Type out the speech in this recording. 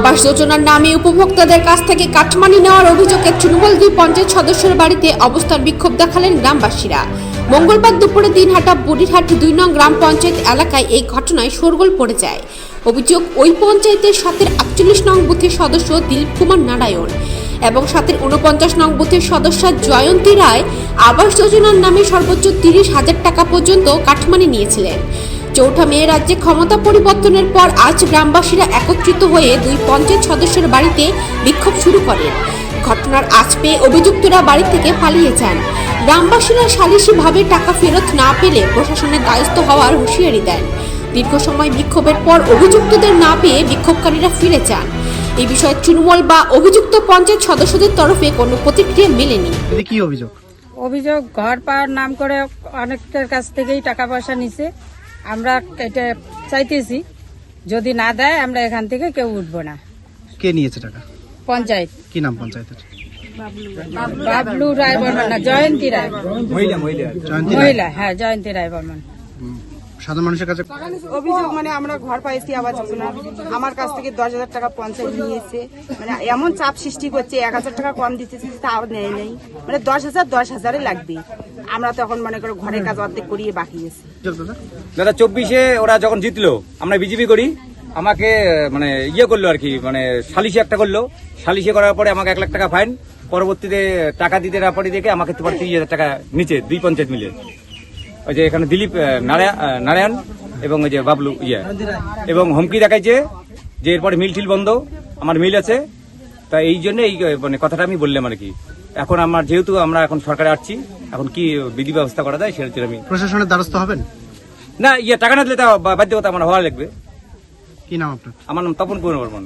আবাস যোজনার নামে উপভোক্তাদের কাছ থেকে কাটমানি নেওয়ার অভিযোগে তৃণমূল 2 পঞ্চায়েত সদস্যের বাড়িতে অবস্থান বিক্ষোভ দেখালেন গ্রামবাসীরা। মঙ্গলবার দুপুরে দিনহাটা বুড়িরহাট 2 নং গ্রাম পঞ্চায়েত এলাকায় এই ঘটনায় শোরগোল পড়ে যায়। অভিযোগ, ওই পঞ্চায়েতের 48 নং বুথের সদস্য দিলীপ কুমার নারায়ণ এবং 49 নং বুথের সদস্য জয়ন্তী রায় আবাস যোজনার নামে সর্বোচ্চ 30,000 টাকা পর্যন্ত কাটমানি নিয়েছিলেন। 4 মে রাজ্যে ক্ষমতা পরিবর্তনের পর আজ গ্রামবাসীরা একত্রিত হয়ে 2 পঞ্চায়েত সদস্যের বাড়িতে বিক্ষোভ শুরু করেন। ঘটনার আঁচ পেয়ে অভিযুক্তরা বাড়ি থেকে পালিয়ে যান। গ্রামবাসীরা সালিশিভাবে টাকা ফেরত না পেলে প্রশাসনের দ্বারস্থ হওয়ার হুঁশিয়ারি দেন। দীর্ঘ সময় বিক্ষোভের পর অভিযুক্তদের না পেয়ে বিক্ষোভকারীরা ফিরে যান। এই বিষয়ে তৃণমূল বা অভিযুক্ত পঞ্চায়েত সদস্যদের তরফে কোনো প্রতিক্রিয়া মেলেনি। কি অভিযোগ? অভিযোগ, ঘর পাওয়ার নাম করে অনেকের কাছ থেকেই টাকা পয়সা নিছে। আমরা এটা চাইতেছি, যদি না দেয় আমরা এখান থেকে কেউ উঠবো না। কে নিয়েছে টাকা? পঞ্চায়েত। কি নাম পঞ্চায়েতের? বাবলু রায় বর্মন না, জয়ন্তী রায়। জয়ন্তী রায়। মহিলা, হ্যাঁ, জয়ন্তী রায় বর্মন। সাধারণ মানুষের কাছে অভিযোগ আমরা ঘর পাইছি আবাস যোজনা, আমার কাছ থেকে 10,000 টাকা পঞ্চায়েত নিয়েছে। এমন চাপ সৃষ্টি করছে, 1,000 টাকা কম দিতেছে, তাও নেই। 10,000 লাগবে। আমরা তখন মনে করো ঘরের কাজ অর্ধেক করিয়ে বাকি আছে। দাদা 24-এ ওরা যখন জিতলো, আমরা বিজেপি করি, আমাকে করলো আর কি, সালিশি একটা করলো। সালিশি করার পরে আমাকে 1 লাখ টাকা ফাইন, পরবর্তীতে টাকা দিতে না পারি দেখে আমাকে 30,000 টাকা নিচে 2 পঞ্চায়েত মিলে। ওই যে এখানে দিলীপ নারায়ণ এবং ওই যে বাবলু এবং হুমকি দেখাইছে যে এরপরে মিল ঠিল বন্ধ, আমার মিল আছে। তা এই জন্য এই কথাটা আমি বললাম আর কি। এখন আমার যেহেতু আমরা এখন সরকারে আসছি, এখন কি বিধি ব্যবস্থা করা যায় সেটা আমি। প্রশাসনের দ্বারস্থ হবেন না, টাকা না দিলে তা বাধ্যকতা আমার হওয়া লাগবে। কি নাম আপনার? আমার নাম তপন কুমার বর্মন।